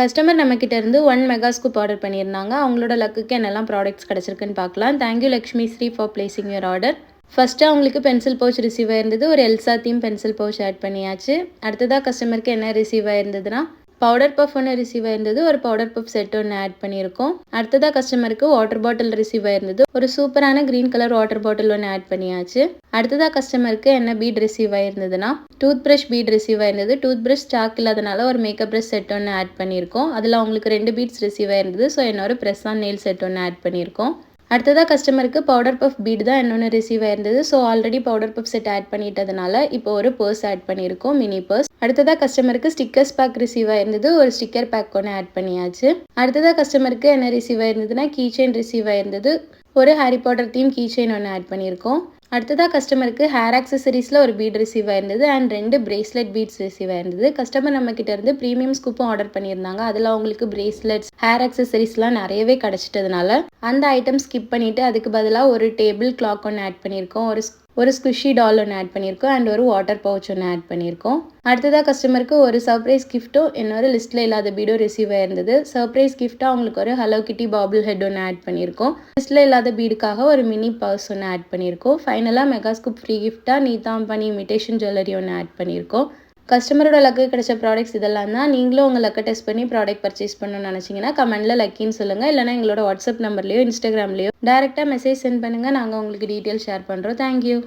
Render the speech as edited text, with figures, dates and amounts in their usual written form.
Customer நம்மக்கிட்ட இருந்து 1 mega scoop order பண்ணியிருந்தாங்க. அவங்களோட லக்குக்கு என்னெல்லாம் ப்ராடக்ட்ஸ் கிடச்சிருக்குன்னு பார்க்கலாம். Thank you Lakshmi Sri for placing your order. First அவங்களுக்கு பென்சில் பவுச் ரிசீவ் ஆயிருந்தது. ஒரு Elsa theme pencil pouch add பண்ணியாச்சு. அடுத்ததாக கஸ்டமருக்கு என்ன ரிசீவ் ஆயிருந்ததுன்னா பவுடர் பஃப் ஒன்று ரிசீவ் ஆயிருந்தது. ஒரு பவுடர் பஃப் செட் ஒன்று ஆட் பண்ணியிருக்கோம். அடுத்ததாக கஸ்டமருக்கு வாட்டர் பாட்டில் ரிசீவ் ஆயிருந்தது. ஒரு சூப்பரான க்ரீன் கலர் வாட்டர் பாட்டில் ஒன்று ஆட் பண்ணியாச்சு. அடுத்ததாக கஸ்டமருக்கு என்ன பீட் ரிசீவ் ஆயிருந்ததுன்னா டூத் ப்ரஷ் பீட் ரிசீவ் ஆயிருந்தது. டூத் ப்ரஷ் ஸ்டாக் இல்லாதனால ஒரு மேக்கப் ப்ரஷ் செட் ஒன்று ஆட் பண்ணியிருக்கோம். அதில் அவங்களுக்கு 2 பீட்ஸ் ரிசீவ் ஆயிருந்தது. ஸோ என்னோட ப்ரெஸ் ஆன் நெயில் செட் ஒன்று ஆட் பண்ணியிருக்கோம். அடுத்ததாக கஸ்டமருக்கு பவுடர் பஃப் பீட் தான் இன்னொன்று ரிசீவ் ஆயிருந்தது. So already powder puff set add பண்ணிட்டதுனால இப்போ ஒரு பர்ஸ் ஆட் பண்ணியிருக்கோம், மினி பர்ஸ். அடுத்ததாக கஸ்டமருக்கு ஸ்டிக்கர்ஸ் பேக் ரிசீவ் ஆயிருந்தது. ஒரு ஸ்டிக்கர் பேக் ஒன்று ஆட் பண்ணியாச்சு. அடுத்ததாக கஸ்டமருக்கு என்ன ரிசீவ் ஆயிருந்ததுன்னா கீ செயின் ரிசீவ் ஆயிருந்தது. ஒரு Harry Potter theme key chain ஒன்று ஆட் பண்ணியிருக்கோம். அடுத்ததாக கஸ்டமருக்கு ஹேர் ஆக்சசரிஸில் ஒரு பீட் ரிசீவ் ஆயிருந்தது அண்ட் 2 பிரேஸ்லெட் பீட்ஸ் ரிசீவ் ஆயிருந்தது. கஸ்டமர் நம்மக்கிட்ட இருந்து ப்ரீமியம் ஸ்கூப்பும் ஆர்டர் பண்ணியிருந்தாங்க. அதில் அவங்களுக்கு பிரேஸ்லெட்ஸ் ஹேர் ஆக்சசரிஸ்லாம் நிறையவே கிடச்சிட்டதுனால அந்த ஐட்டம் ஸ்கிப் பண்ணிவிட்டு அதுக்கு பதிலாக ஒரு டேபிள் கிளாக் ஒன்று ஆட் பண்ணியிருக்கோம். ஒரு ஸ்குஷி டால் ஒன்று ஆட் பண்ணியிருக்கோம் அண்ட் ஒரு வாட்டர் பவுச் ஒன்று ஆட் பண்ணியிருக்கோம். அடுத்ததாக கஸ்டமருக்கு ஒரு சர்ப்ரைஸ் கிஃப்ட்டும் இன்னொரு லிஸ்ட்டில் இல்லாத பீடோ ரிசீவ் ஆயிருந்தது. சர்ப்ரைஸ் கிஃப்ட்டாக அவங்களுக்கு ஒரு ஹலோ கிட்டி பாபிள் ஹெட் ஒன்று ஆட் பண்ணியிருக்கோம். லிஸ்ட்டில் இல்லாத பீடுக்காக ஒரு மினி பர்ஸ் ஒன்று ஆட் பண்ணியிருக்கோம். ஃபைனலாக மெகா ஸ்கூப் ஃப்ரீ கிஃப்ட்டாக நீதாம்பனி இமிடேஷன் ஜுவல்லரி ஒன்று ஆட் பண்ணியிருக்கோம். கஸ்டமரோட லக்கு கிடைச்ச ப்ராடக்ட்ஸ் இதெல்லாம் தான். நீங்களும் உங்கள் லக்கை டெஸ்ட் பண்ணி ப்ராடக்ட் பர்ச்சேஸ் பண்ணணும்னு நினச்சிங்கன்னா கமெண்ட்டில் லக்கின்னு சொல்லுங்கள். இல்லைனா எங்களோட வாட்ஸ்அப் நம்பர்லையோ இன்ஸ்டாகிராம்லையோ டேரெக்டாக மெசேஜ் சென்ட் பண்ணுங்கள். நாங்கள் உங்களுக்கு டீட்டெயில் ஷேர் பண்ணுறோம். தேங்க்யூ.